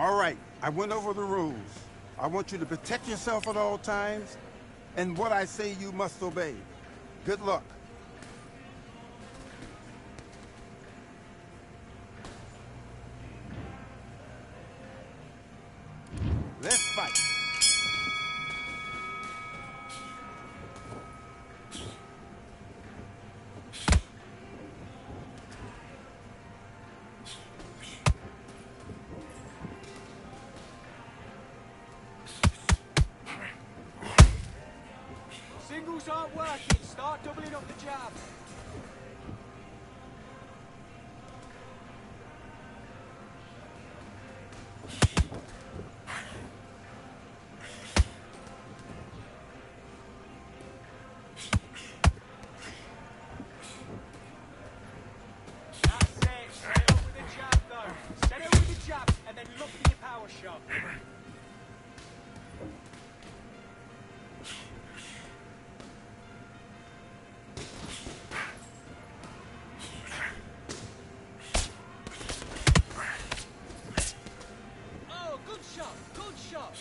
All right, I went over the rules. I want you to protect yourself at all times, and what I say you must obey. Good luck. Let's fight. Singles aren't working. Start doubling up the jab. That's it. Set it up with a jab, though. Set it up with a jab, and then look for your power shot. Oh, good shot. Good shot.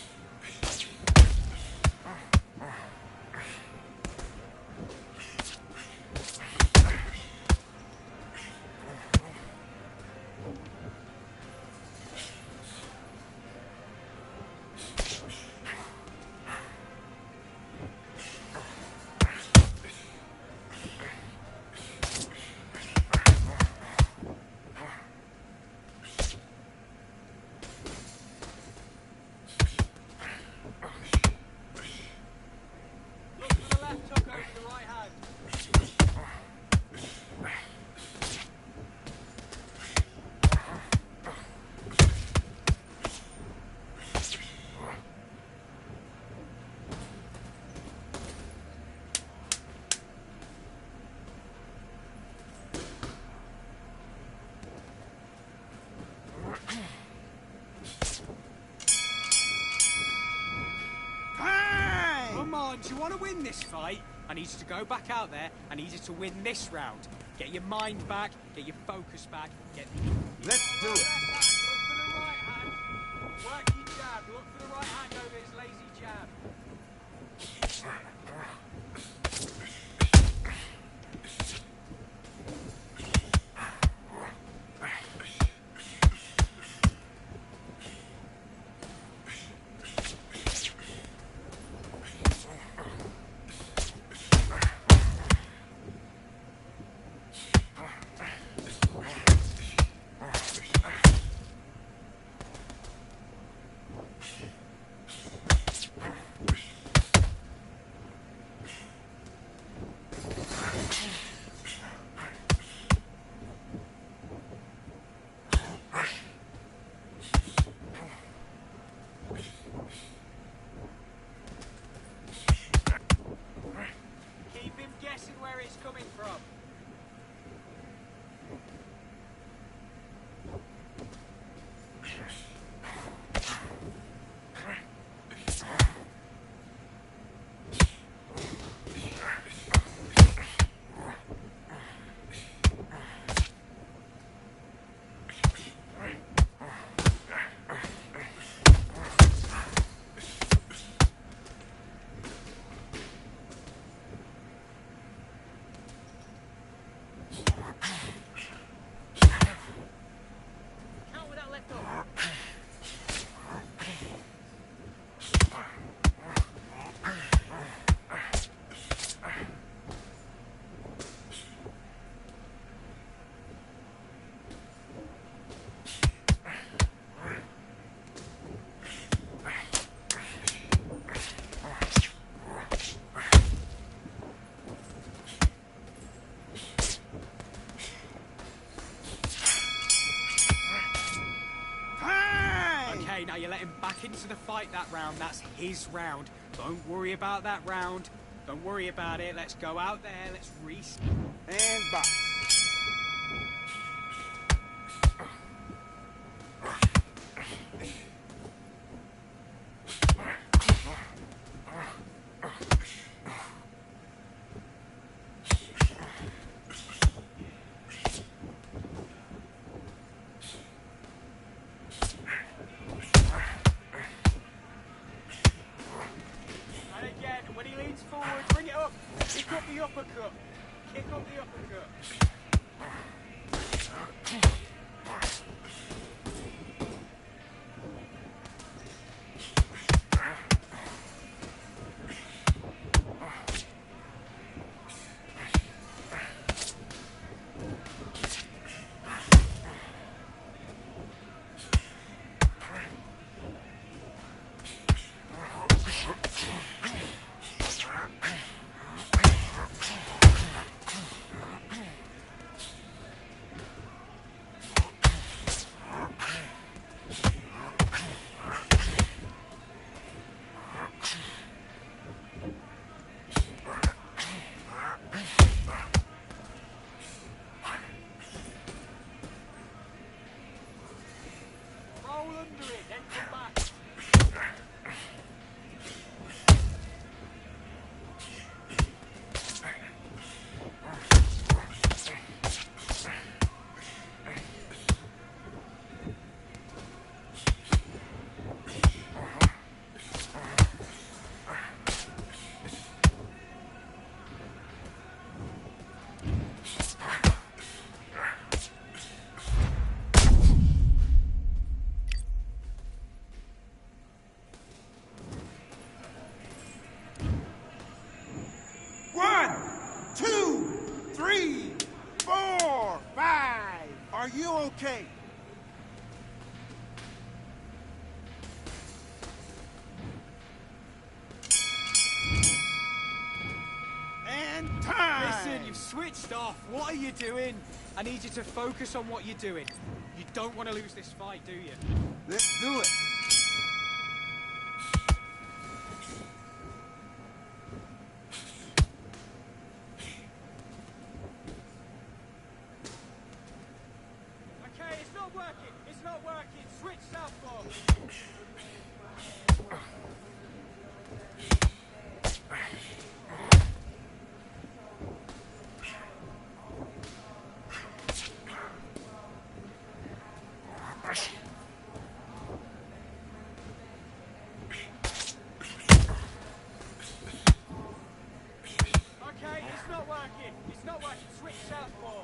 Look for the left hook over the right hand. Time! Come on, do you want to win this fight? I need you to go back out there. I need you to win this round. Get your mind back, get your focus back, get the... Let's do it. Look for the right hand. Work your jab. Look for the right hand over his lazy jab. Keep him guessing where it's coming from. Count with that left hook. Time! Okay, now you let him back into the fight that round. That's his round. Don't worry about that round. Don't worry about it. Let's go out there. Let's restart. And box. the uppercut. Kick up the uppercut. Are you okay? And time! Listen, you've switched off. What are you doing? I need you to focus on what you're doing. You don't want to lose this fight, do you? Let's do it. Okay, it's not working. It's not working. Switch southpaw. Okay, it's not working. It's not working. Switch southpaw.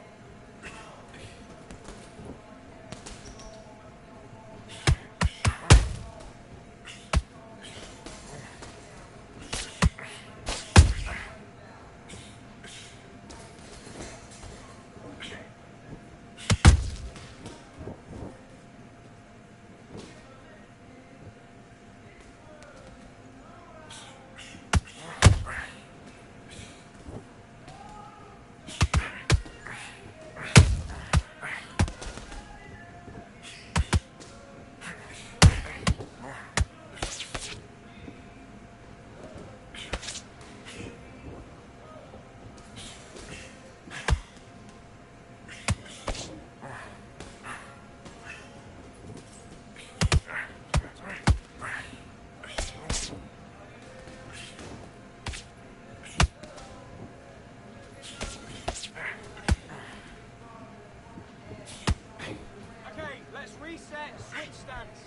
Reset, switch stance.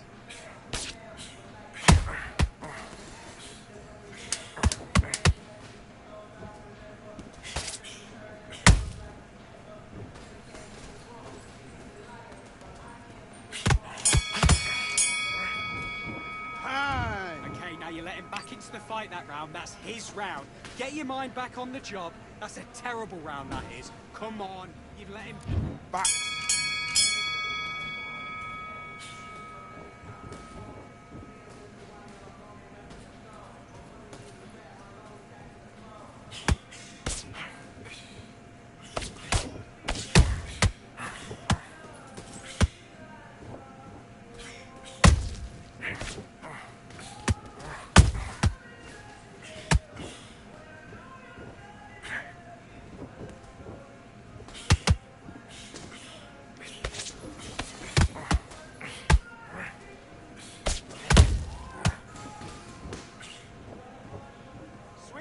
Okay, now you let him back into the fight that round. That's his round. Get your mind back on the job. That's a terrible round, that is. Come on, you've let him... Back.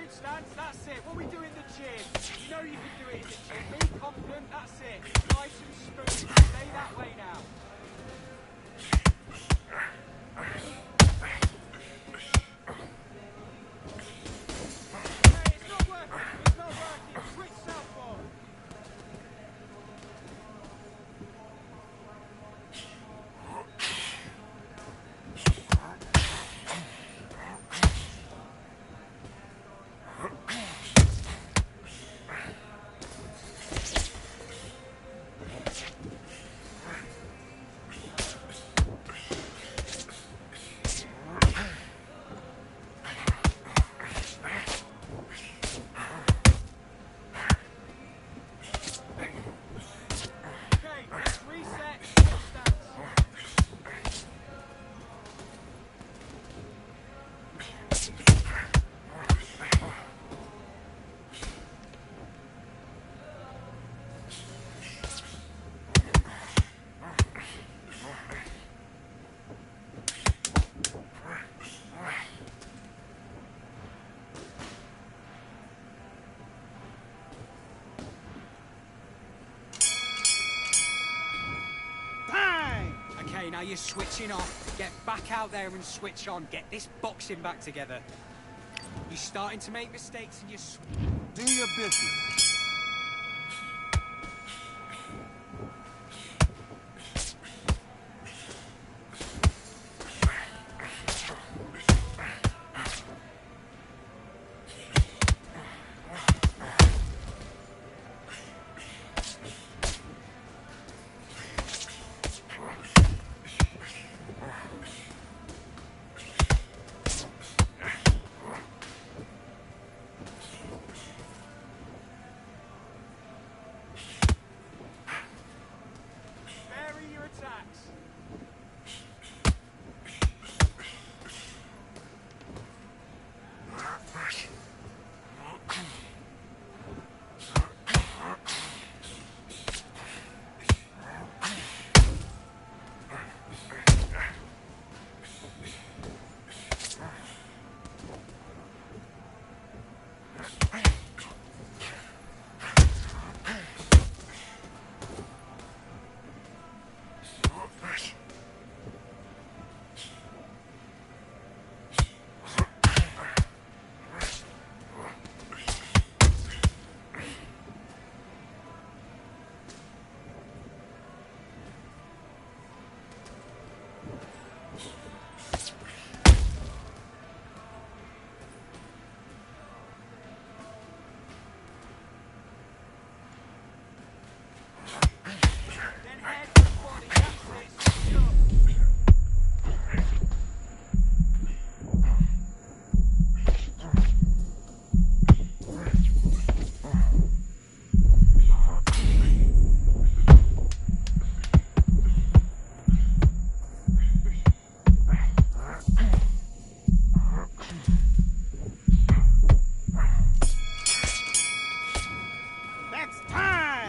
Stance, that's it. What we do in the gym. You know you can do it in the gym. Be confident, that's it. Nice and smooth. Stay that way now. Hey, it's not working. It's not working. now you're switching off. Get back out there and switch on. Get this boxing back together. You're starting to make mistakes and you're... Do your business.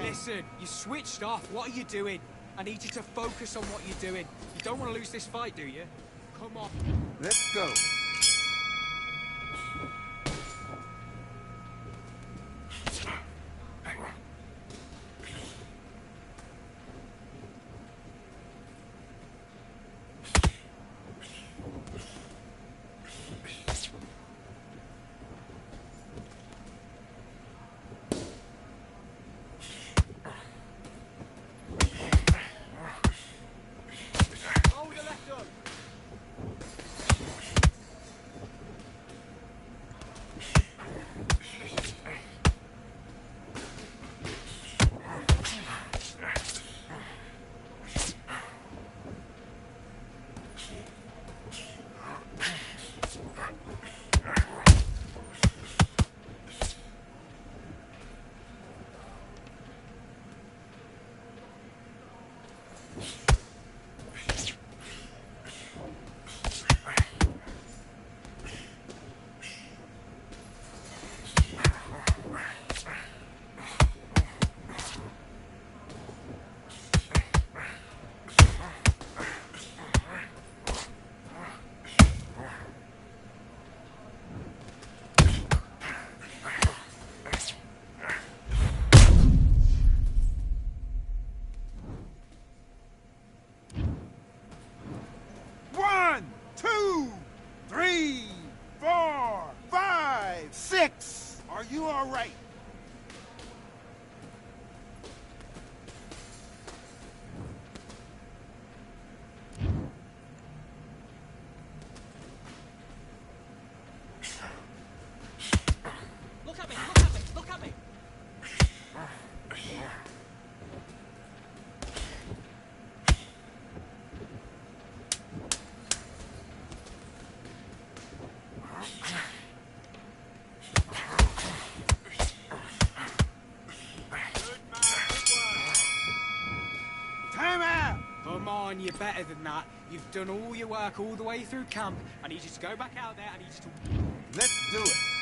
Listen, you switched off. What are you doing? I need you to focus on what you're doing. You don't want to lose this fight, do you? Come on. Let's go. Are you all right? Look at me, look at me, look at me! Come on, you're better than that. You've done all your work all the way through camp. I need you to go back out there. I need you to... Let's do it.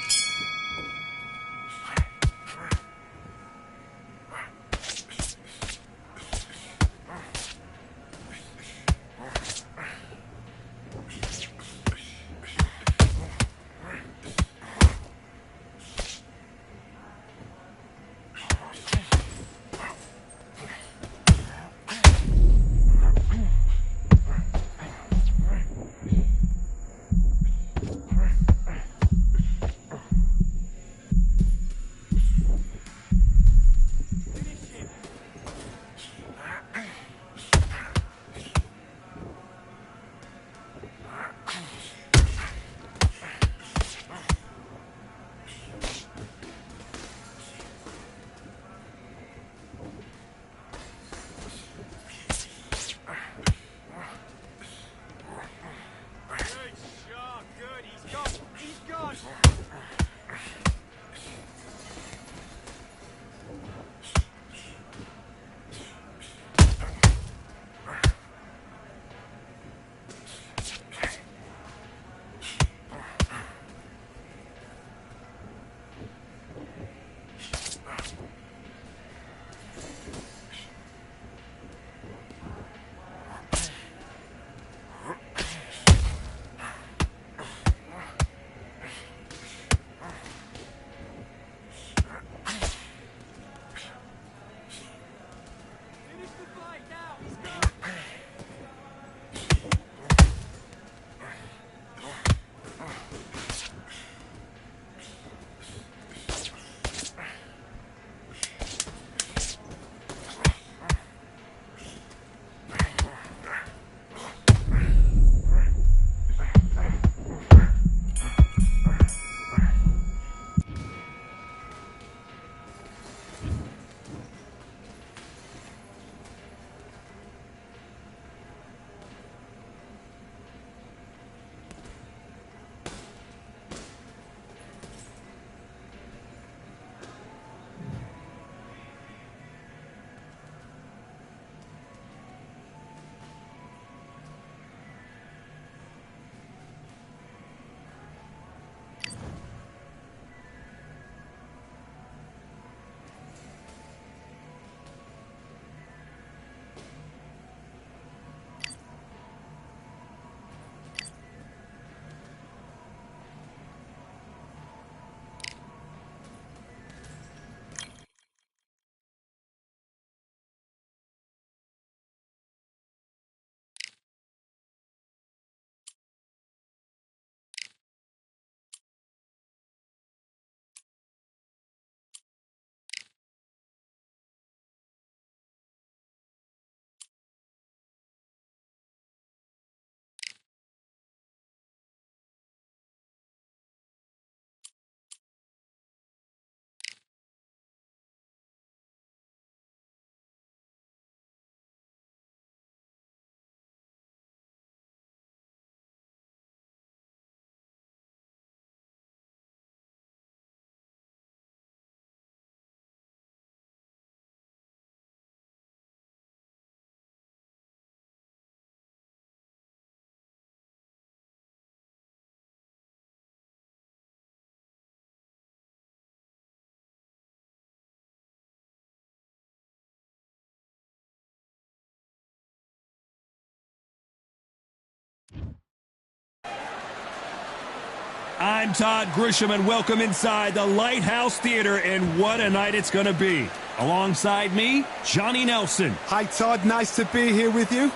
I'm Todd Grisham, and welcome inside the Lighthouse Theater, and what a night it's going to be. Alongside me, Johnny Nelson. Hi, Todd. Nice to be here with you.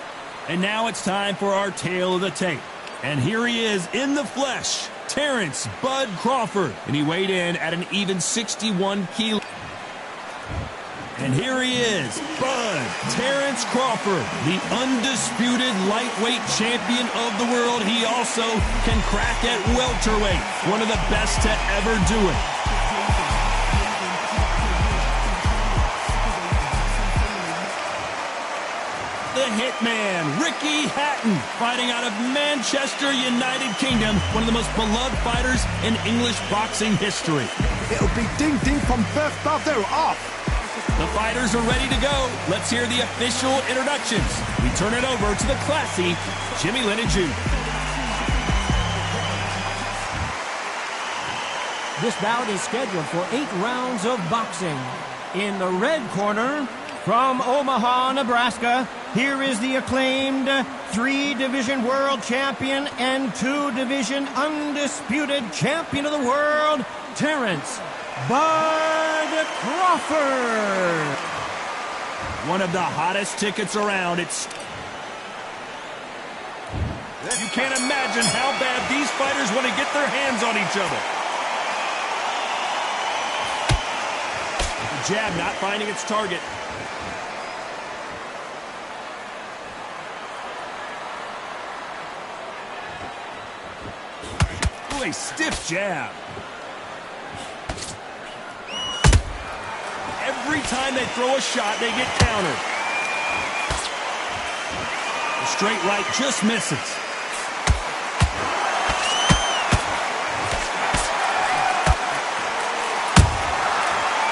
And now it's time for our tale of the tape. And here he is in the flesh, Terrence Bud Crawford. And he weighed in at an even 61 kilos. And here he is, Bud Terrence Crawford, the undisputed lightweight champion of the world. He also can crack at welterweight, one of the best to ever do it. The Hitman, Ricky Hatton, fighting out of Manchester, United Kingdom, one of the most beloved fighters in English boxing history. It'll be ding-ding from first brother off. The fighters are ready to go. Let's hear the official introductions. We turn it over to the classy Jimmy Lennon Jr. This bout is scheduled for 8 rounds of boxing. In the red corner, from Omaha, Nebraska, here is the acclaimed 3-division world champion and 2-division undisputed champion of the world, Terrence Bud Crawford. One of the hottest tickets around. You can't imagine how bad these fighters want to get their hands on each other. The jab not finding its target. Ooh, a stiff jab. Every time they throw a shot, they get countered. The straight right just misses.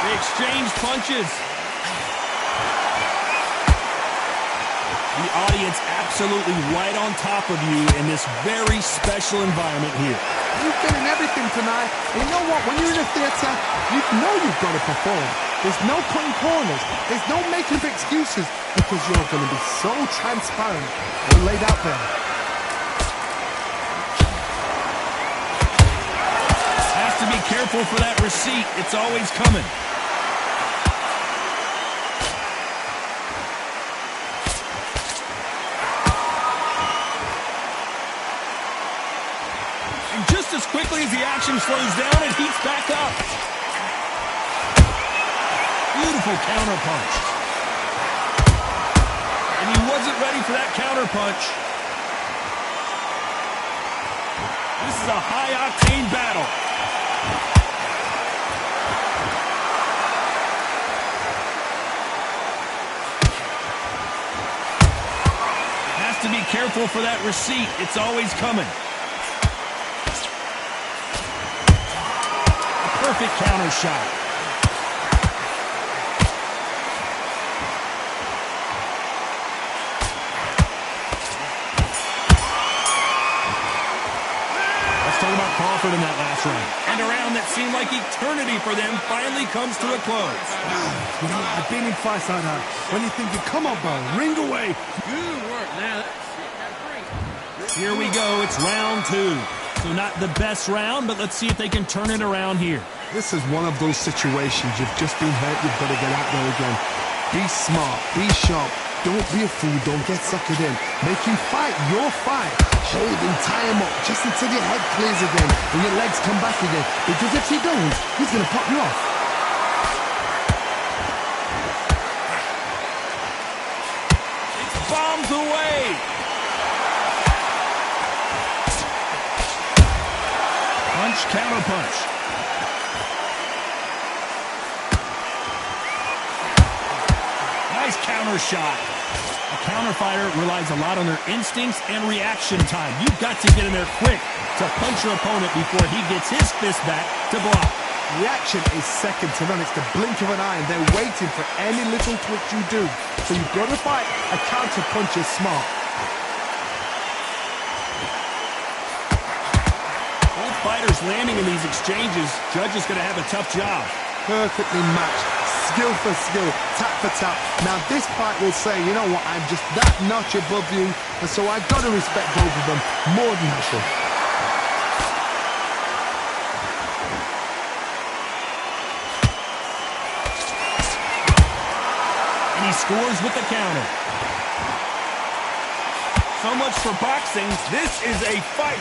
They exchange punches. The audience absolutely right on top of you in this very special environment here. You're getting everything tonight. You know what? When you're in a theater, you know you've got to perform. There's no cutting corners. There's no making of excuses because you're going to be so transparent and laid out there. Has to be careful for that receipt. It's always coming. And just as quickly as the action slows down, it heats back up. Beautiful counter punch. And he wasn't ready for that counter punch. This is a high-octane battle. Has to be careful for that receipt. It's always coming. A perfect counter shot. Talk about Crawford in that last round. And a round that seemed like eternity for them finally comes to a close. You know, I've been in fights like that. When you're thinking, come on, bro, ring away. Good work. Now, Here we go. It's round 2. So not the best round, but let's see if they can turn it around here. This is one of those situations. You've just been hurt. You've got to get out there again. Be smart. Be sharp. Don't be a fool. Don't get suckered in. Make him fight your fight. Hold him, tie him up, just until your head clears again and your legs come back again. Because if you don't, he's going to pop you off. It's bombs away. Punch, counter punch. Nice counter shot. A counter fighter relies a lot on their instincts and reaction time. You've got to get in there quick to punch your opponent before he gets his fist back to block. Reaction is second to none. It's the blink of an eye, and they're waiting for any little twitch you do. So you've got to fight a counter punch is smart. Both fighters landing in these exchanges. Judge is going to have a tough job. Perfectly matched. Skill for skill, tap for tap. Now this fight will say, you know what, I'm just that notch above you, and so I've got to respect both of them more than that. scores with the counter. So much for boxing. This is a fight.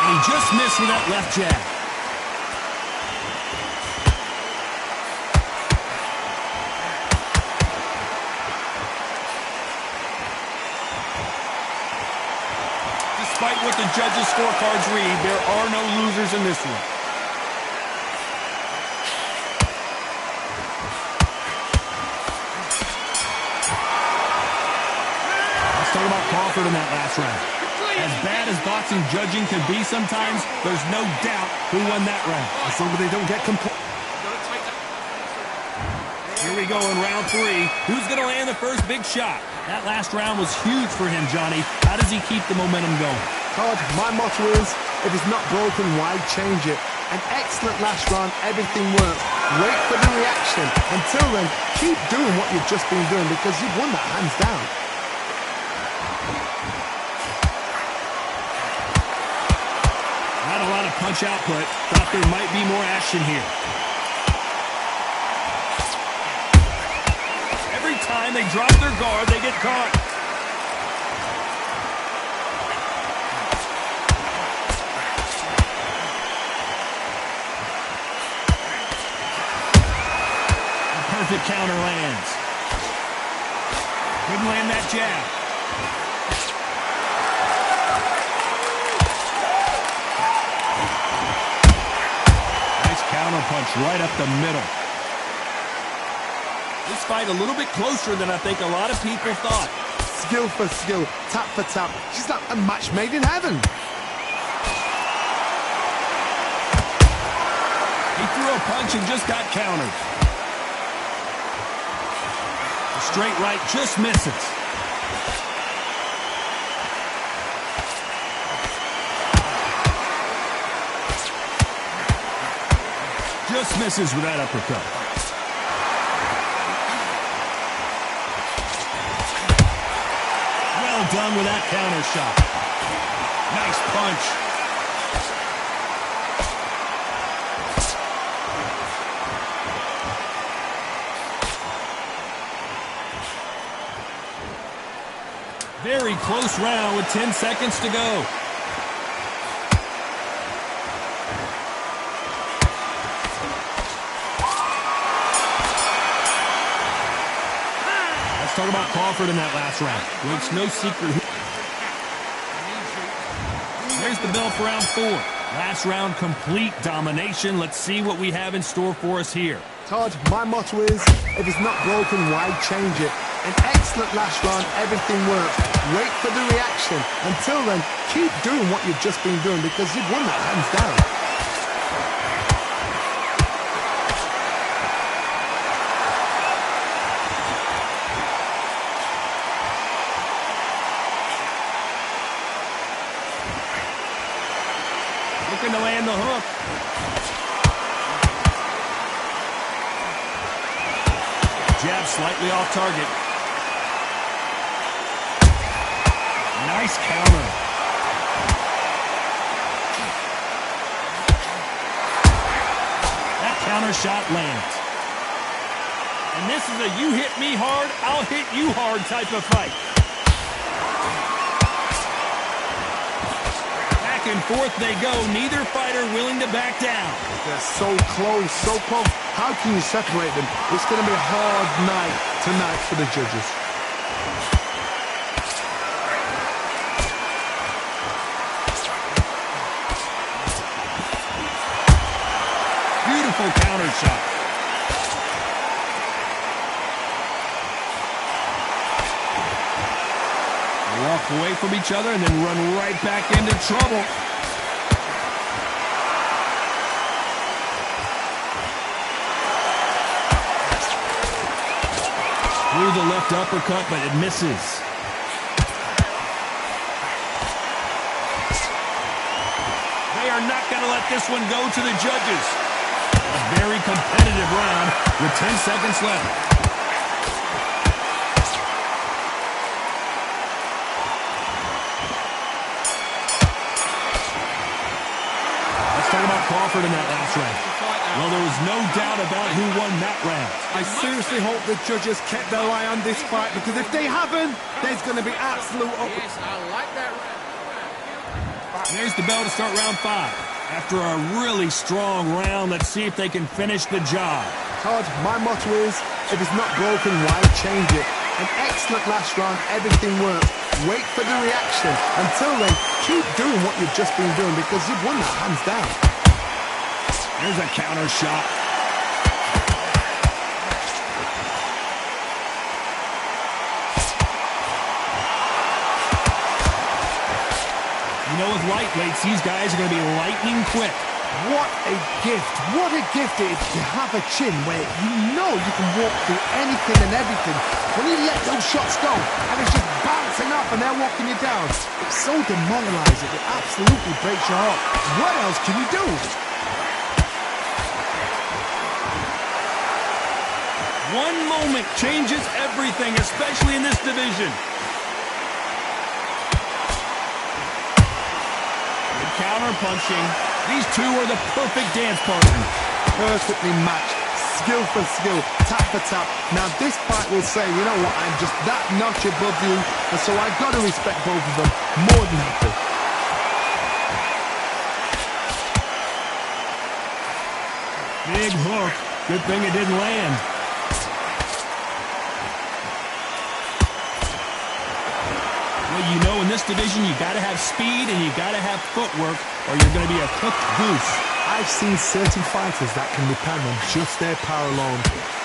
And he just missed with that left jab. Despite what the judges' scorecards read, there are no losers in this one. Let's talk about Crawford in that last round. As bad as boxing judging can be sometimes, there's no doubt who won that round. As long as they don't get complete. Here we go in round 3. Who's going to land the first big shot? That last round was huge for him, Johnny. How does he keep the momentum going? Todd, my motto is, if it's not broken, why change it? An excellent last round, everything works. Wait for the reaction. Until then, keep doing what you've just been doing because you've won that hands down. Not a lot of punch output. Thought there might be more action here. Every time they drop their guard, they get caught. A perfect counter lands. Couldn't land that jab. Nice counter punch right up the middle. This fight a little bit closer than I think a lot of people thought. Skill for skill, tap for tap. She's like a match made in heaven. He threw a punch and just got countered. The straight right just misses. Just misses with that uppercut. Well done with that counter shot. Nice punch. Very close round with 10 seconds to go. Let's talk about Crawford in that last round. Well, it's no secret. There's the bell for round 4. Last round, complete domination. Let's see what we have in store for us here. Todd, my motto is, if it's not broken, why change it? An excellent last round, everything works. Wait for the reaction. Until then, keep doing what you've just been doing because you've won that hands down. Looking to land the hook. Jab slightly off target. Nice counter. That counter shot lands. And this is a you hit me hard, I'll hit you hard type of fight. Back and forth they go, neither fighter willing to back down. They're so close, so close. How can you separate them? It's going to be a hard night tonight for the judges. Beautiful counter shot. They walk away from each other and then run right back into trouble. Threw the left uppercut, but it misses. They are not going to let this one go to the judges. A very competitive round with 10 seconds left. Let's talk about Crawford in that last round. Well, there was no doubt about who won that round. I seriously hope the judges kept their eye on this fight, because if they haven't, there's going to be absolute... Yes, I like that round. There's the bell to start round 5. After a really strong round, let's see if they can finish the job. Todd, my motto is, if it's not broken, why change it? An excellent last round, everything works. Wait for the reaction. Until then, keep doing what you've just been doing, because you've won that hands down. There's a counter shot. You know, with lightweights, these guys are going to be lightning quick. What a gift. What a gift it is to have a chin where you know you can walk through anything and everything. When you let those shots go and it's just bouncing up and they're walking you down, it's so demoralizing. It absolutely breaks your heart. What else can you do? One moment changes everything, especially in this division. Counter punching. These two are the perfect dance partners. Perfectly matched. Skill for skill. Tap for tap. Now this fight will say, you know what, I'm just that notch above you, and so I got to respect both of them more than happy. Big hook. Good thing it didn't land. Well, you know, in this division, you got to have speed and you got to have footwork, or you're going to be a cooked goose. I've seen certain fighters that can depend on just their power alone.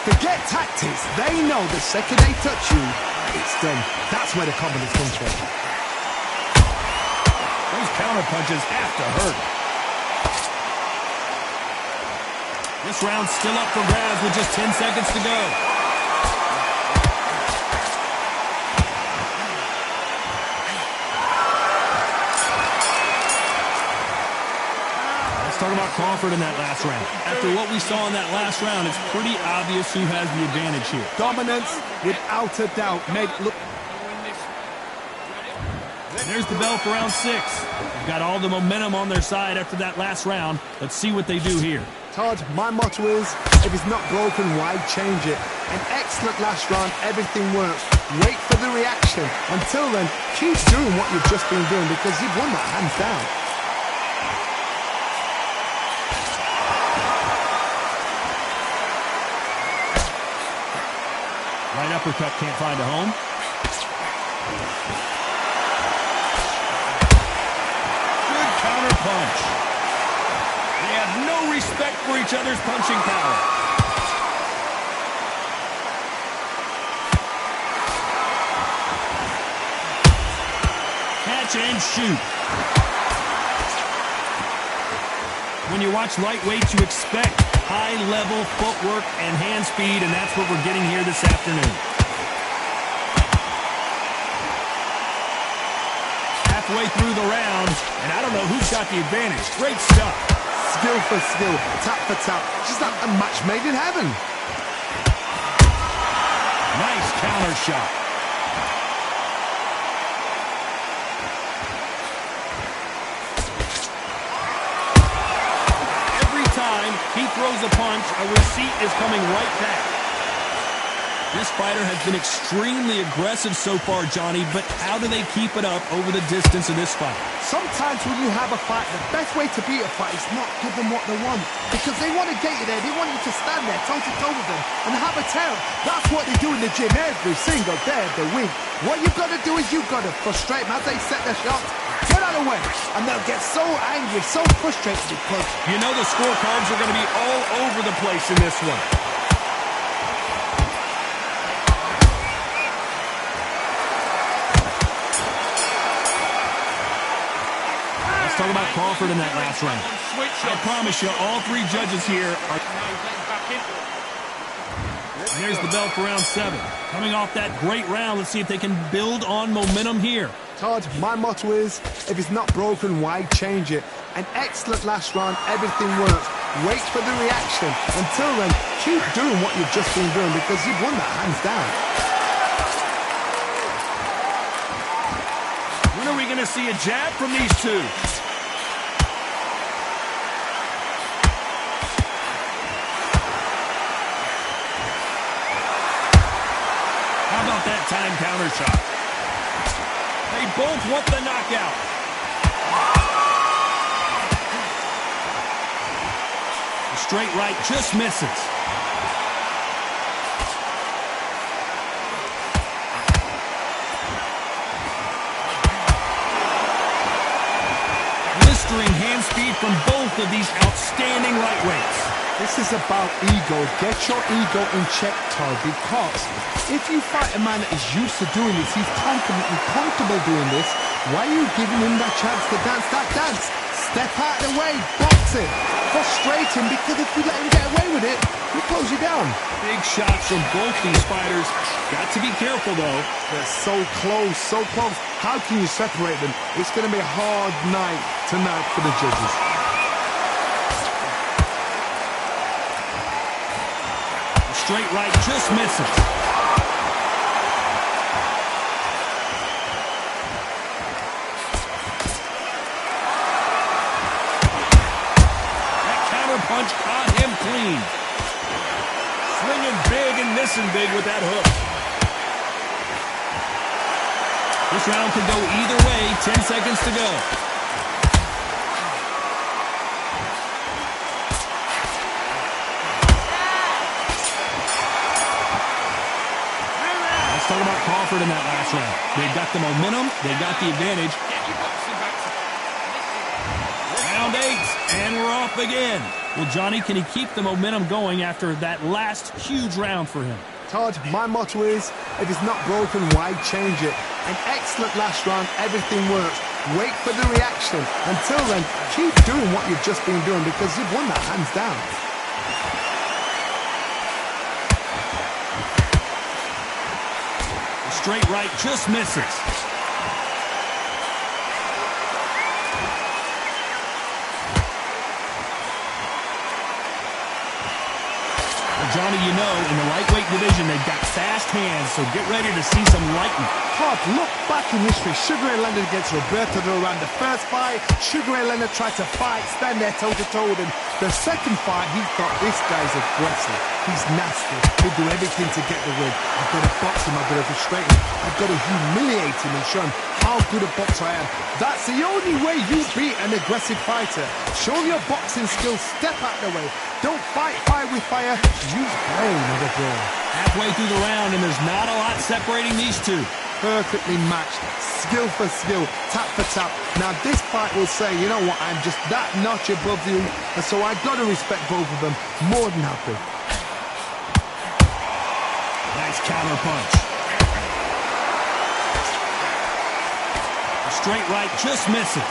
Forget tactics. They know the second they touch you, it's done. That's where the confidence comes from. Those counter punches have to hurt. This round's still up for grabs with just 10 seconds to go. Talk about Crawford in that last round. After what we saw in that last round, it's pretty obvious who has the advantage here. Dominance, without a doubt, made look. There's the bell for round 6. They've got all the momentum on their side after that last round. Let's see what they do here. Todd, my motto is, if it's not broken, why change it? An excellent last round, everything works. Wait for the reaction. Until then, keep doing what you've just been doing, because you've won that hands down. Right uppercut can't find a home. Good counter punch. They have no respect for each other's punching power. Catch and shoot. When you watch lightweights, you expect high-level footwork and hand speed, and that's what we're getting here this afternoon. Halfway through the round, and I don't know who's got the advantage. Great stuff. Skill for skill, tap for tap. Just like a match made in heaven. Nice counter shot. He throws a punch, a receipt is coming right back. This fighter has been extremely aggressive so far, Johnny, but how do they keep it up over the distance of this fight? Sometimes when you have a fight, the best way to beat a fight is not give them what they want. Because they want to get you there. They want you to stand there toe-to-toe with them and have a tell. That's what they do in the gym every single day of the week. What you've got to do is you've got to frustrate them as they set their shots. Get out of the way. And they'll get so angry, so frustrated because... You know the scorecards are going to be all over the place in this one. Let's talk about Crawford in that last round. I promise you, all three judges here are... And there's the bell for round 7. Coming off that great round, let's see if they can build on momentum here. Todd, my motto is, if it's not broken, why change it? An excellent last round, everything works. Wait for the reaction. Until then, keep doing what you've just been doing, because you've won that hands down. When are we going to see a jab from these two? that time counter shot. They both want the knockout. The straight right just misses. Blistering hand speed from both of these outstanding lightweights. This is about ego. Get your ego in check, Todd, because if you fight a man that is used to doing this, he's confident and comfortable doing this, why are you giving him that chance to dance that dance? Step out of the way, box him, frustrate him, because if you let him get away with it, he'll close you down. Big shots from both these fighters. Got to be careful, though. They're so close, so close. How can you separate them? It's going to be a hard night tonight for the judges. Straight right just misses. That counter punch caught him clean. Swinging big and missing big with that hook. This round could go either way. 10 seconds to go. Talk about Crawford in that last round. They've got the momentum. They've got the advantage. Round 8, and we're off again. Well, Johnny, can he keep the momentum going after that last huge round for him? Todd, my motto is, if it's not broken, why change it? An excellent last round. Everything works. Wait for the reaction. Until then, keep doing what you've just been doing because you've won that hands down. Straight right just misses. Well, Johnny, you know, in the lightweight division, they've got fast hands, so get ready to see some lightning. Todd, look back in history. Sugar Ray Leonard against Roberto Duran. The first fight, Sugar Ray Leonard tried to fight, stand there toe-to-toe with him. The second fight, he thought, this guy's aggressive. He's nasty. He'll do everything to get the win. I've got to box him. I've got to frustrate him. I've got to humiliate him and show him how good a boxer I am. That's the only way you beat an aggressive fighter. Show your boxing skills. Step out the way. Don't fight fire with fire. Use brain with a brain. Halfway through the round, and there's not a lot separating these two. Perfectly matched, skill for skill, tap for tap. Now this fight will say, you know what, I'm just that notch above you, and so I got to respect both of them. More than happy. Nice counter punch. The straight right just misses.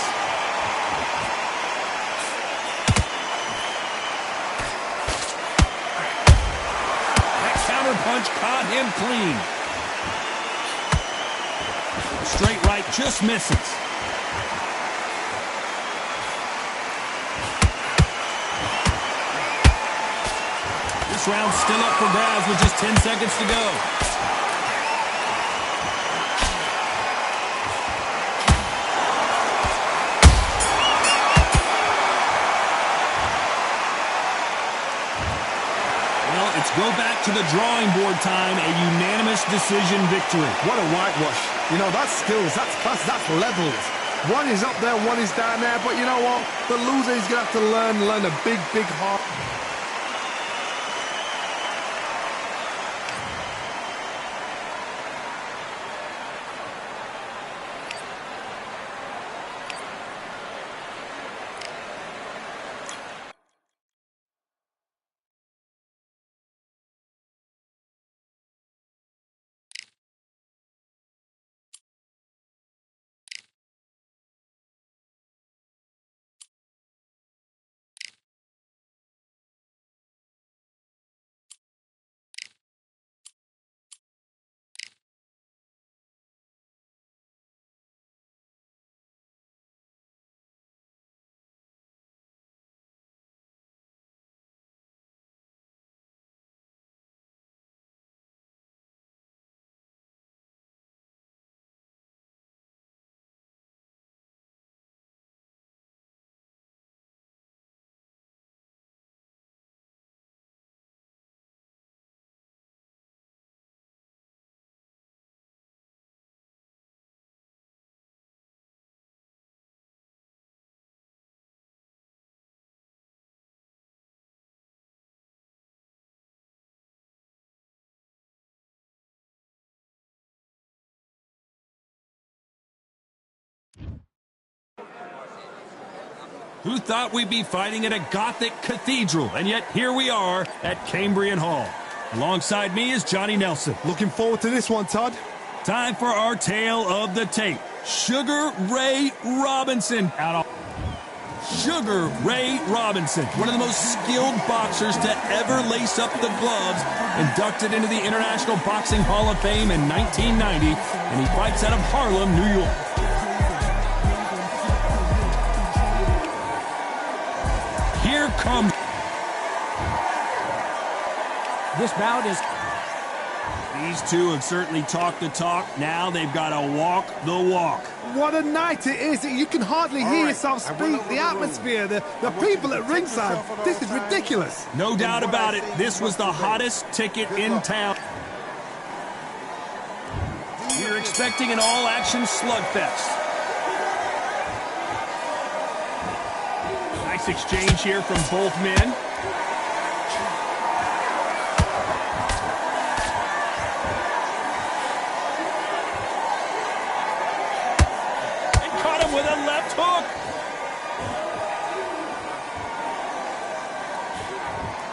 That counter punch caught him clean. Straight right just misses. This round's still up for grabs with just 10 seconds to go. Well, it's go back to the drawing board time, a unanimous decision victory. What a whitewash. You know, that's skills, that's class, that's levels. One is up there, one is down there, but you know what? The loser is going to have to learn a big, big hard... Who thought we'd be fighting at a Gothic cathedral? And yet here we are at Cambrian Hall. Alongside me is Johnny Nelson. Looking forward to this one, Todd. Time for our tale of the tape. Sugar Ray Robinson Sugar Ray Robinson, one of the most skilled boxers to ever lace up the gloves, inducted into the International Boxing Hall of Fame in 1990, and he fights out of Harlem, New York. Here comes... This bout is... These two have certainly talked the talk. Now they've got to walk the walk. What a night it is. You can hardly hear yourself speak. The atmosphere, the people at ringside. This is ridiculous. No doubt about it. This was the hottest ticket in town. We're expecting an all-action slugfest. Nice exchange here from both men. With a left hook.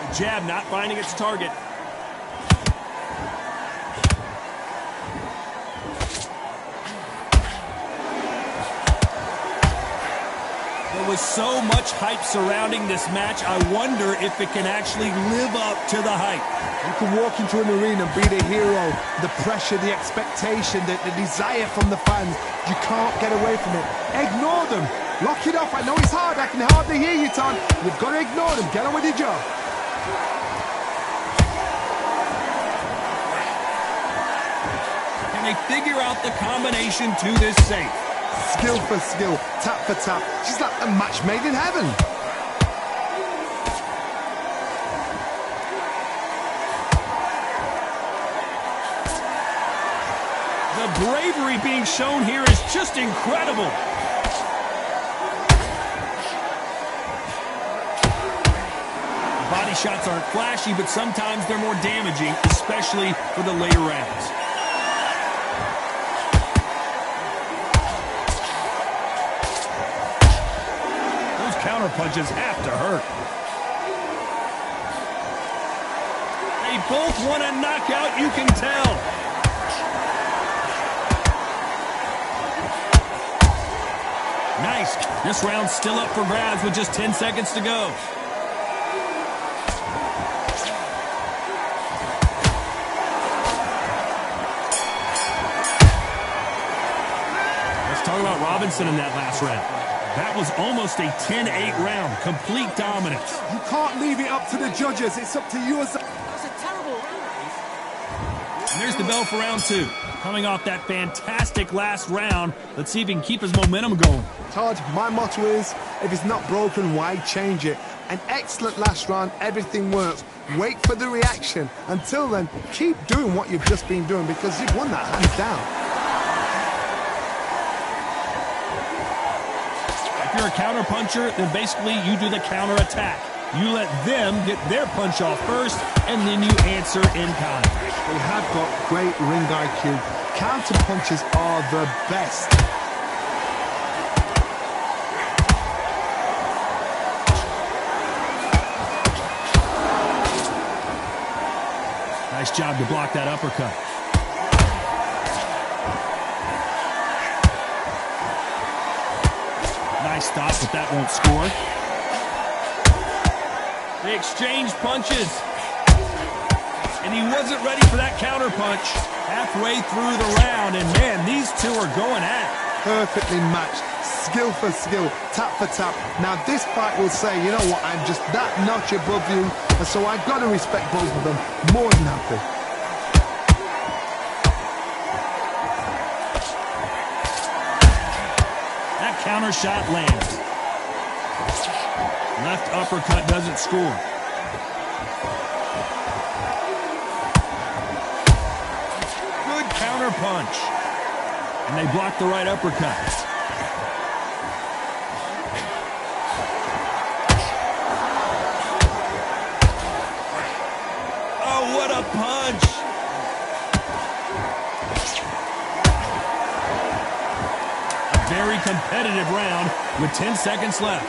The jab not finding its target. There was so much hype surrounding this match. I wonder if it can actually live up to the hype. You can walk into an arena and be the hero. The pressure, the expectation, the desire from the fans. You can't get away from it. Ignore them. Lock it off. I know it's hard. I can hardly hear you, Todd. You've got to ignore them. Get on with your job. Can they figure out the combination to this safe? Skill for skill, tap for tap. She's like a match made in heaven. The bravery being shown here is just incredible. Body shots aren't flashy, but sometimes they're more damaging, especially for the later rounds. Those counter punches have to hurt. They both want a knockout, you can tell. Nice. This round's still up for grabs with just 10 seconds to go. Let's talk about Robinson in that last round. That was almost a 10-8 round. Complete dominance. You can't leave it up to the judges. It's up to you. That was a terrible round. And there's the bell for round two. Coming off that fantastic last round, let's see if he can keep his momentum going. Todd, my motto is, if it's not broken, why change it? An excellent last round, everything works. Wait for the reaction. Until then, keep doing what you've just been doing because you've won that hands down. If you're a counter puncher, then basically you do the counter attack. You let them get their punch off first, and then you answer in kind. They have got great ring IQ. Counter punches are the best. Nice job to block that uppercut. Nice stop, but that won't score. They exchange punches. And he wasn't ready for that counter punch halfway through the round. And man, these two are going at it. Perfectly matched. Skill for skill, tap for tap. Now this fight will say, you know what, I'm just that notch above you, and so I've got to respect both of them. More than happy. That counter shot lands. Left uppercut doesn't score. Good counter punch. And they block the right uppercut. Oh, what a punch! A very competitive round with 10 seconds left.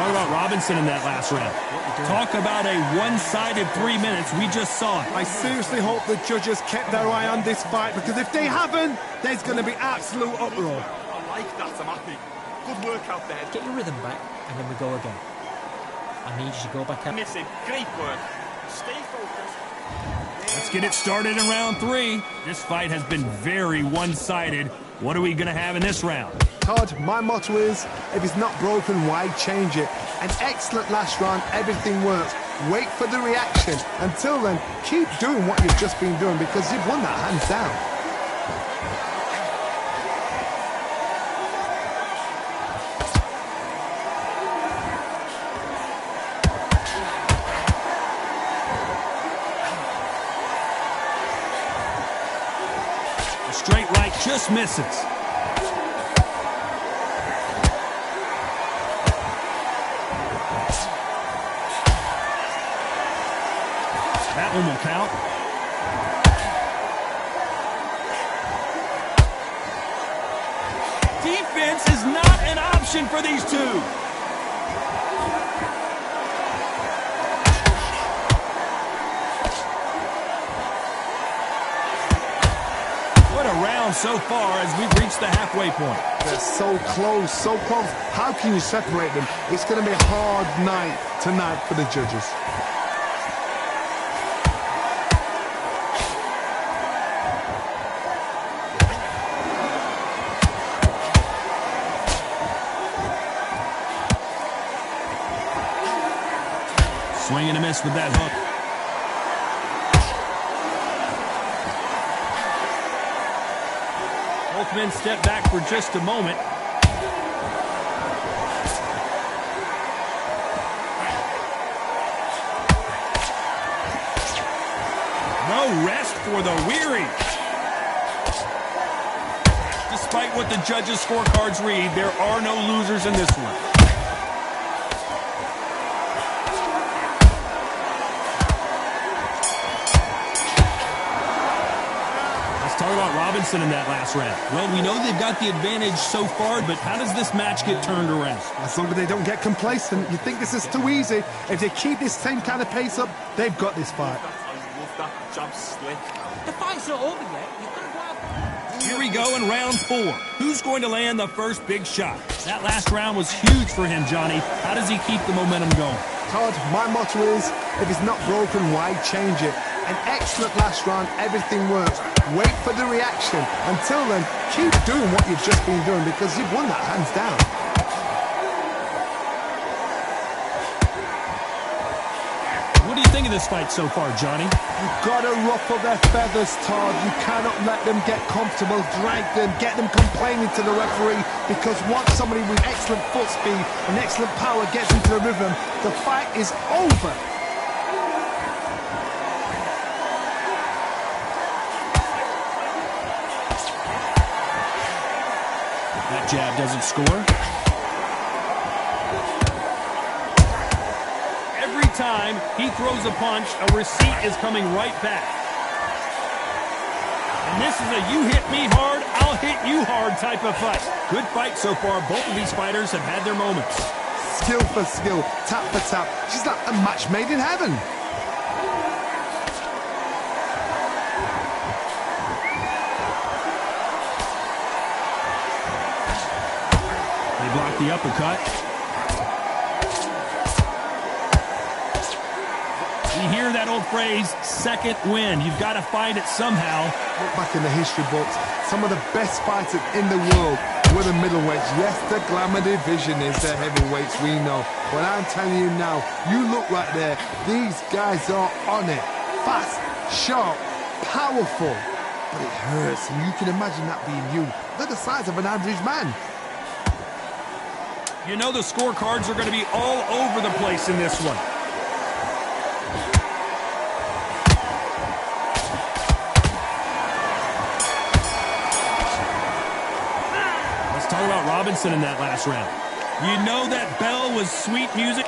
talk about Robinson in that last round. Talk about a one-sided 3 minutes. We just saw it. I seriously hope the judges kept their eye on this fight, because if they haven't, there's going to be absolute uproar. I like that, I'm happy. Good work out there. Get your rhythm back, and then we go again. I need you to go back out. Missing. Great work. Stay focused. Let's get it started in round 3. This fight has been very one-sided. What are we going to have in this round? Todd, my motto is, if it's not broken, why change it? An excellent last round, everything works. Wait for the reaction. Until then, keep doing what you've just been doing, because you've won that hands down. Straight right just misses. That one will count. Defense is not an option for these two. What a round so far as we've reached the halfway point. They're so close, so close. How can you separate them? It's going to be a hard night tonight for the judges. Swing and a miss with that hook. Both men step back for just a moment. No rest for the weary. Despite what the judges' scorecards read, there are no losers in this one. Talk about Robinson in that last round. Well, we know they've got the advantage so far, but how does this match get turned around? As long as they don't get complacent, you think this is too easy. If they keep this same kind of pace up, they've got this fight. I love that jab slick. The fight's not over yet. You've got to go out. Here we go in round 4. Who's going to land the first big shot? That last round was huge for him, Johnny. How does he keep the momentum going? Todd, my motto is, if it's not broken, why change it? An excellent last round, everything works. Wait for the reaction. Until then, keep doing what you've just been doing, because you've won that hands down. What do you think of this fight so far, Johnny? You've got to ruffle their feathers, Todd. You cannot let them get comfortable, drag them, get them complaining to the referee, because once somebody with excellent foot speed and excellent power gets into the rhythm, the fight is over. That jab doesn't score. Every time he throws a punch, a receipt is coming right back. And this is a you hit me hard, I'll hit you hard type of fight. Good fight so far. Both of these fighters have had their moments. Skill for skill, tap for tap. She's like a match made in heaven. Block the uppercut. We hear that old phrase, second win. You've got to find it somehow. Look back in the history books. Some of the best fighters in the world were the middleweights. Yes, the glamour division is the heavyweights, we know. But I'm telling you now, you look right there. These guys are on it. Fast, sharp, powerful. But it hurts, and you can imagine that being you. They're the size of an average man. You know the scorecards are going to be all over the place in this one. Let's talk about Robinson in that last round. You know that bell was sweet music.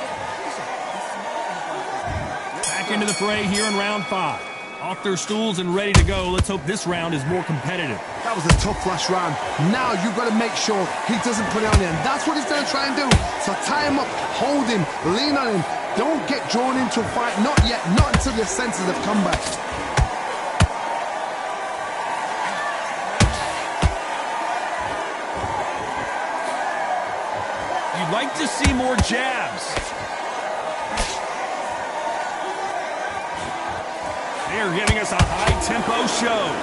Back into the fray here in round 5. Off their stools and ready to go. Let's hope this round is more competitive. That was a tough last round. Now you've got to make sure he doesn't put it on you, and that's what he's going to try and do. So tie him up, hold him, lean on him. Don't get drawn into a fight. Not yet. Not until your senses have come back. You'd like to see more jabs. They are giving us a high-tempo show.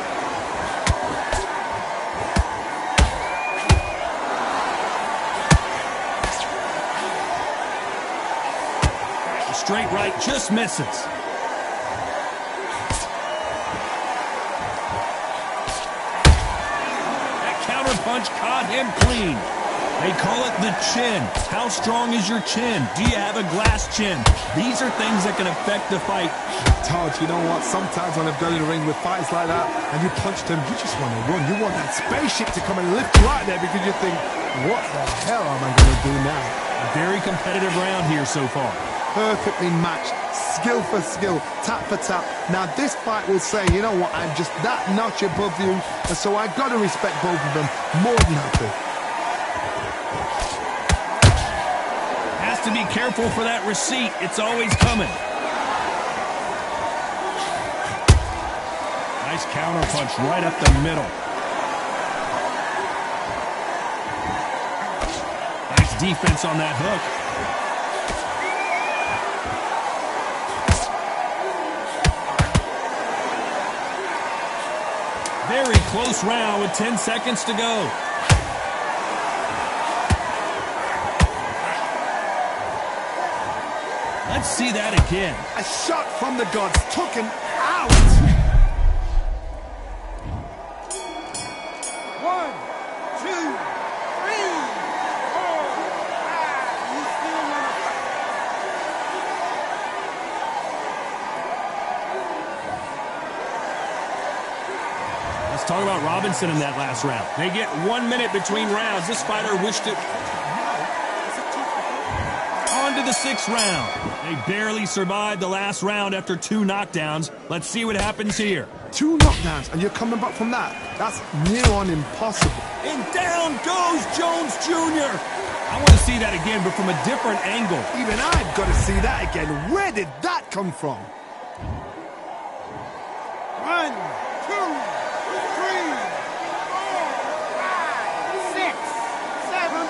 The straight right just misses. That counter punch caught him clean. They call it the chin. How strong is your chin? Do you have a glass chin? These are things that can affect the fight. Todd, you know what? Sometimes when I've gone in the ring with fights like that and you punched him, you just want to run. You want that spaceship to come and lift you out there because you think, what the hell am I going to do now? A very competitive round here so far. Perfectly matched, skill for skill, tap for tap. Now this fight will say, you know what, I'm just that notch above you, and so I've got to respect both of them more than happy. Has to be careful for that receipt. It's always coming. Nice counter punch right up the middle. Nice defense on that hook. Very close round with 10 seconds to go. Let's see that again. A shot from the gods, took him out. 1, 2, 3, 4, 5. You still want to fight? Let's talk about Robinson in that last round. They get 1 minute between rounds. This fighter wished it. On to the 6th round. They barely survived the last round after 2 knockdowns. Let's see what happens here. 2 knockdowns, and you're coming back from that. That's near on impossible. And down goes Jones Jr. I want to see that again, but from a different angle. Even I've got to see that again. Where did that come from? 1, 2, 3, 4, 5, 6, 7.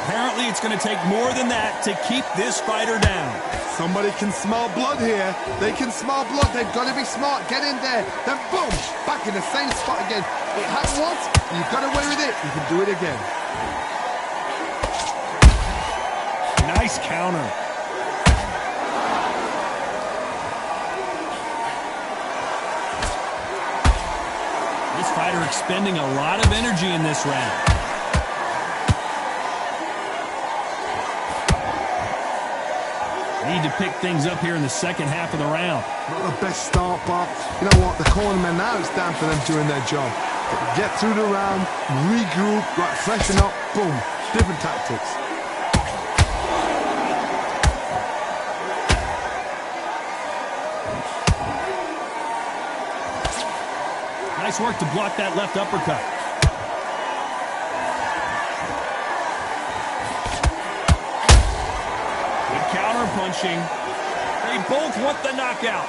Apparently, it's going to take more than that to keep this fighter down. Somebody can smell blood here. They can smell blood. They've got to be smart. Get in there. Then boom, back in the same spot again. It happened once. You've got away with it. You can do it again. Nice counter. This fighter expending a lot of energy in this round. Need to pick things up here in the second half of the round. Not the best start, but you know what? The cornermen, now it's down for them doing their job. Get through the round, regroup, right, freshen up, boom. Different tactics. Nice work to block that left uppercut. Counter punching. They both want the knockout.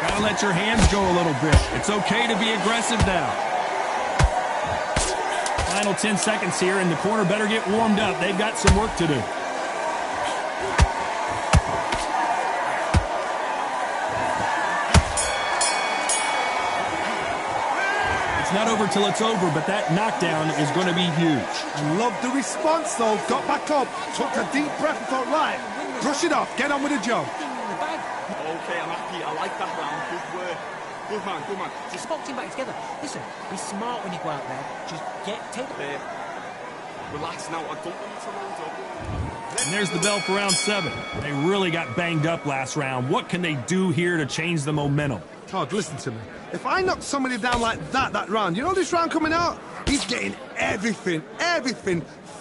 Gotta let your hands go a little bit. It's okay to be aggressive now. Final 10 seconds here, and the corner better get warmed up. They've got some work to do. It's not over till it's over, but that knockdown is going to be huge. Love the response, though. Got back up, took a deep breath and thought, right, brush it off, get on with the job. Okay, I'm happy. I like that round. Good work. Good man, good man. Just boxing back together. Listen, be smart when you go out there. Just take there. Relax now. I don't want you to load up. And there's the bell for round 7. They really got banged up last round. What can they do here to change the momentum? Todd, listen to me. If I knock somebody down like that round, you know this round coming out? He's getting everything,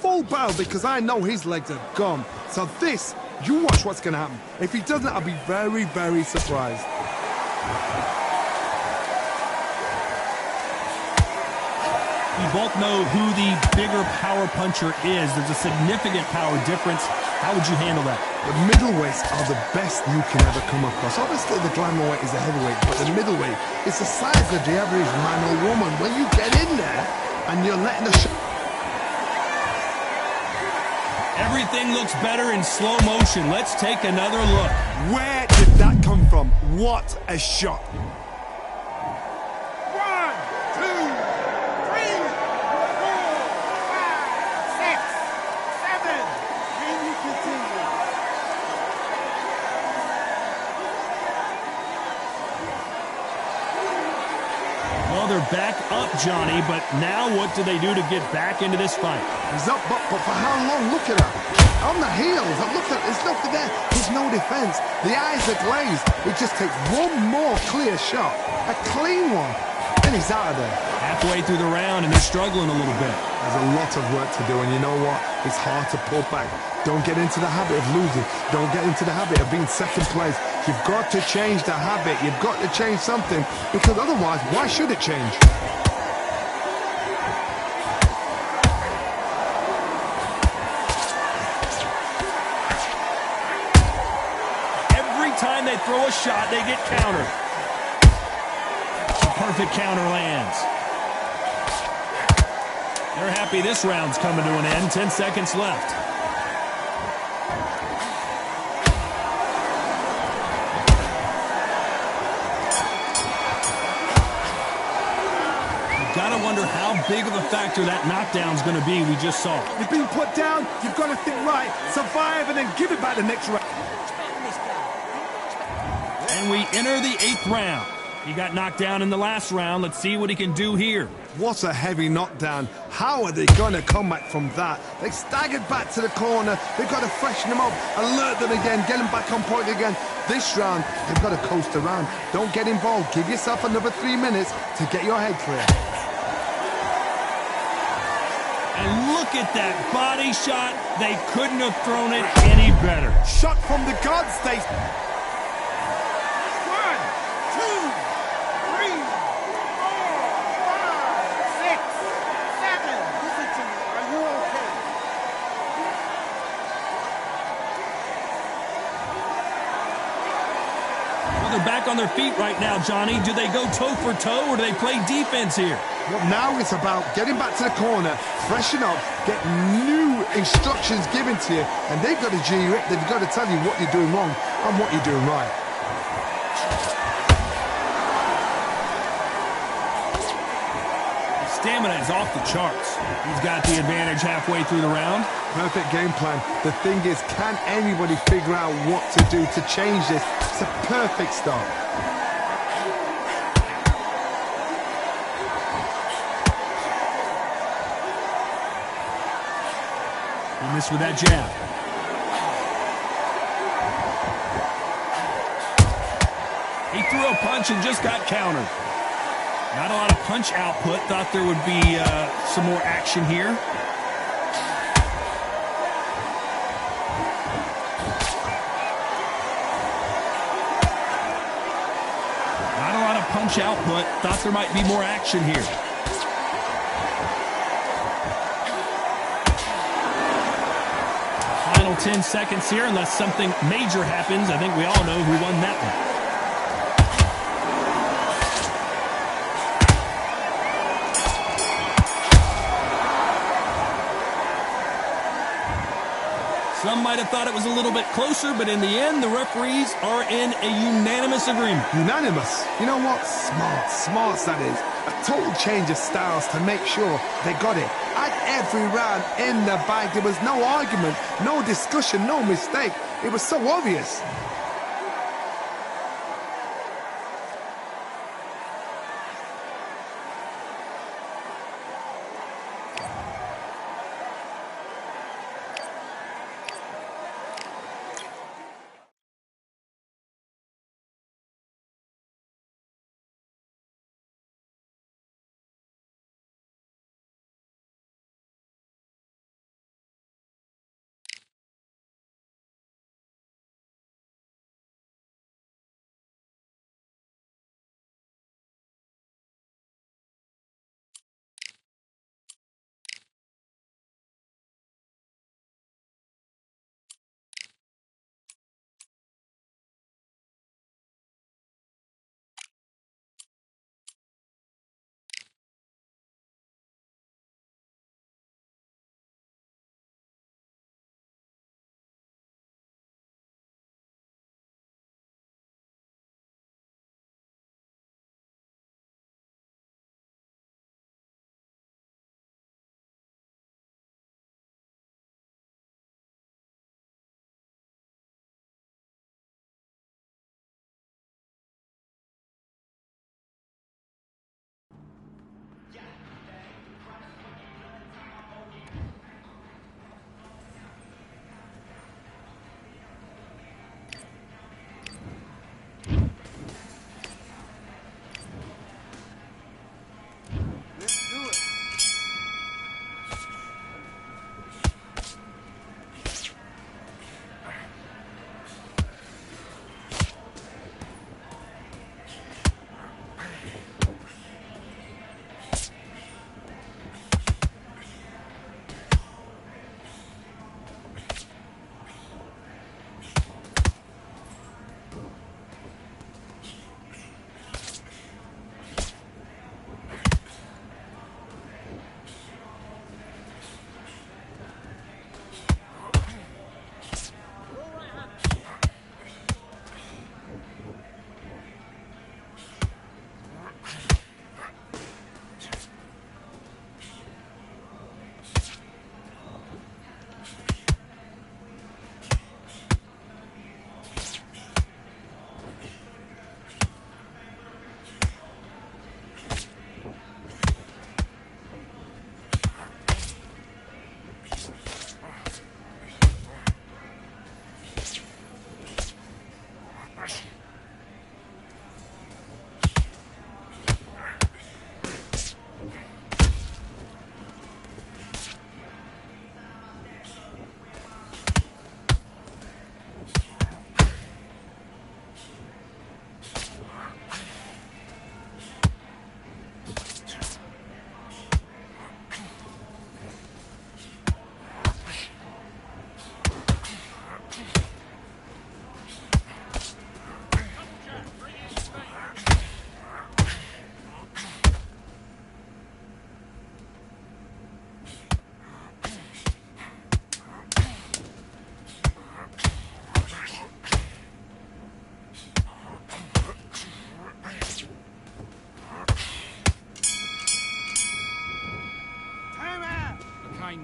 full barrel, because I know his legs are gone. So this, you watch what's going to happen. If he doesn't, I'll be very, very surprised. We both know who the bigger power puncher is. There's a significant power difference. How would you handle that? The middleweights are the best you can ever come across. Obviously, the glamour weight is a heavyweight, but the middleweight is the size of the average man or woman. When you get in there and you're letting the shot... Everything looks better in slow motion. Let's take another look. Where did that come from? What a shot. 1, 2, 3, 4, 5, 6, 7. Can you continue? Well, they're back up, Johnny, but now what do they do to get back into this fight? He's up, but for how long? Look at that. On the heels. Look at, there's nothing there. There's no defense. The eyes are glazed. It just takes one more clear shot. A clean one. Then he's out of there. Halfway through the round, and they're struggling a little bit. There's a lot of work to do, and you know what? It's hard to pull back. Don't get into the habit of losing. Don't get into the habit of being second place. You've got to change the habit. You've got to change something, because otherwise, why should it change? Every time they throw a shot, they get countered. A perfect counter lands. They're happy this round's coming to an end. 10 seconds left. You've got to wonder how big of a factor that knockdown's going to be we just saw. You've been put down, you've got to think right, survive, and then give it back the next round. And we enter the 8th round. He got knocked down in the last round. Let's see what he can do here. What a heavy knockdown. How are they going to come back from that? They staggered back to the corner. They've got to freshen them up, alert them again, get them back on point again. This round, they've got to coast around. Don't get involved. Give yourself another 3 minutes to get your head clear. And look at that body shot. They couldn't have thrown it any better. Shot from the gods, they... 1, 2, 3, 4, 5, 6, 7. Well, they're back on their feet right now, Johnny. Do they go toe for toe or do they play defense here? Well, now it's about getting back to the corner, freshen up, get new instructions given to you, and they've got to G you up. They've got to tell you what you're doing wrong and what you're doing right. Stamina is off the charts. He's got the advantage halfway through the round. Perfect game plan. The thing is, can anybody figure out what to do to change this? It's a perfect start. He missed with that jab. He threw a punch and just got countered. Not a lot of punch output. Thought there would be some more action here. Not a lot of punch output. Thought there might be more action here. Final 10 seconds here, unless something major happens. I think we all know who won that one. Some might have thought it was a little bit closer, but in the end, the referees are in a unanimous agreement. Unanimous? You know what? Smart that is. A total change of styles to make sure they got it. At every round in the bag, there was no argument, no discussion, no mistake. It was so obvious.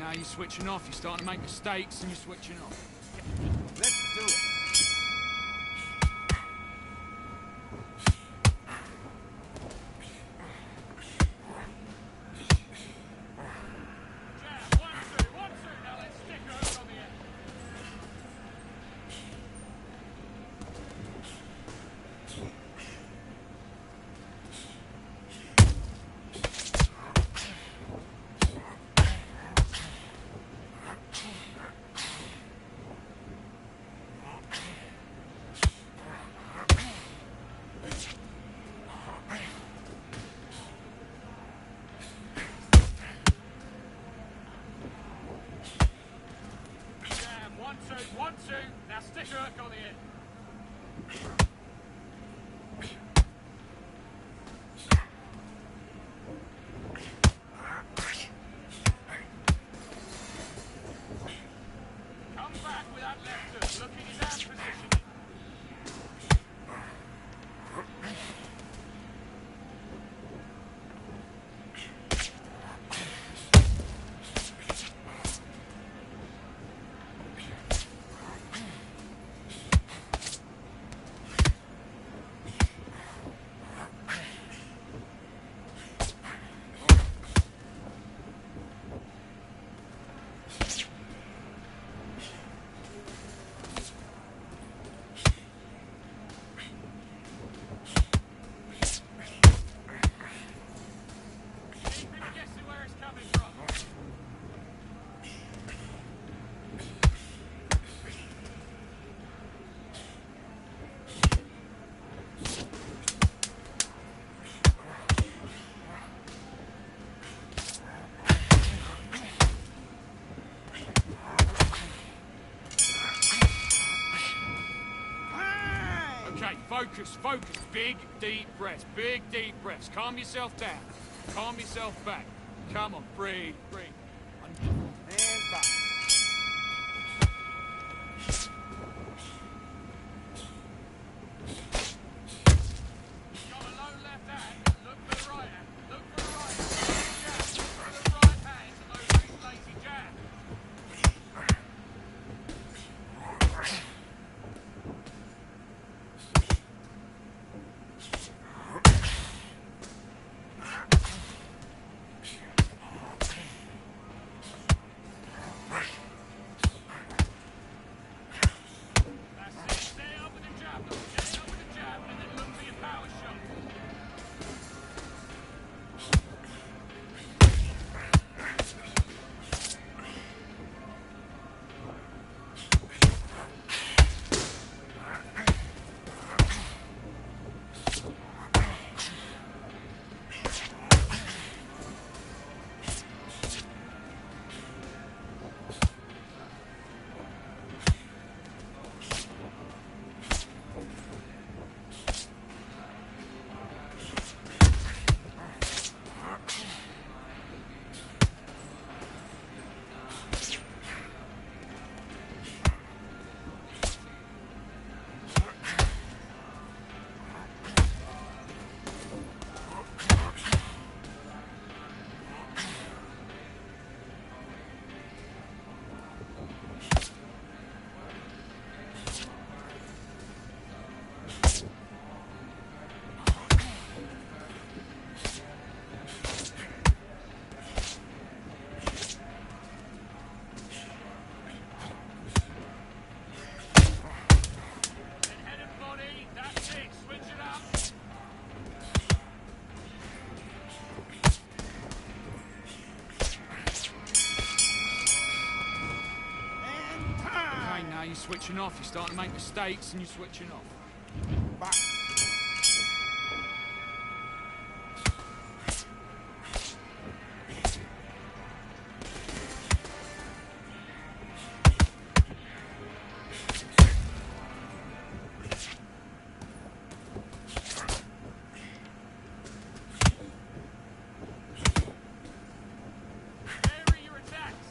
now you're switching off. You're starting to make mistakes and you're switching off. Let's do it. Jab, 1, 2, 1, 2. Now let's stick her over on the end. Jab, 1, 2, 1, 2. Now stick her hook on the end. Come back with that left hook. Look at his hand positioning. Keep him guessing where it's coming from. Okay, focus, focus. Big, deep breaths. Big, deep breaths. Calm yourself down. Calm yourself back. Come on, breathe, breathe. And box. Got a low left hand. Look for the right hand. Look for the right hand. Jab. Look for the right hand and over his lazy jab. That's it. Stay up with the jab. Look, stay up with the jab and then look for your power shot. Then head and body. That's it. Switch it up. And time. Okay, now you're switching off. You're starting to make mistakes and you're switching off. Box. Vary your attacks.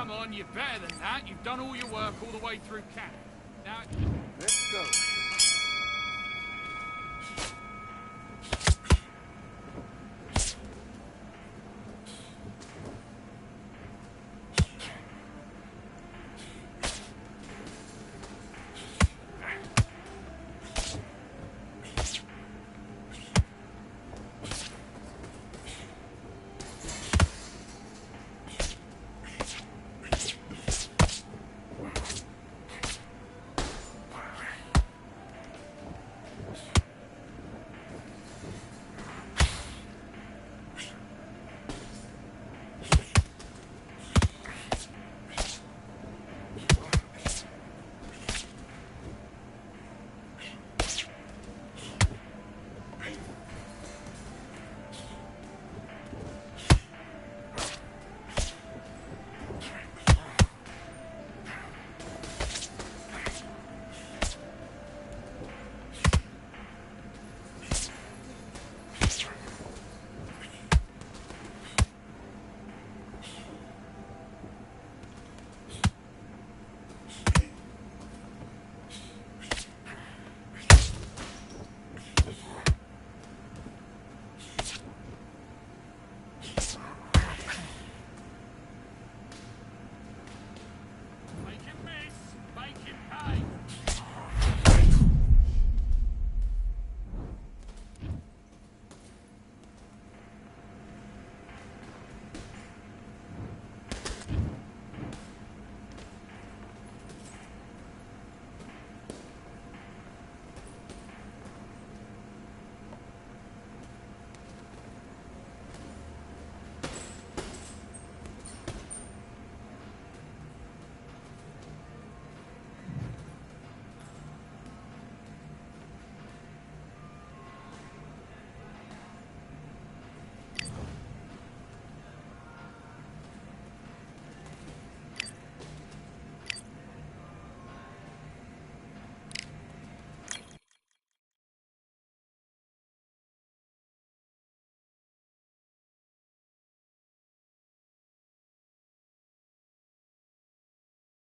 Come on, you're better than that. You've done all your work all the way through camp. Now... Let's go.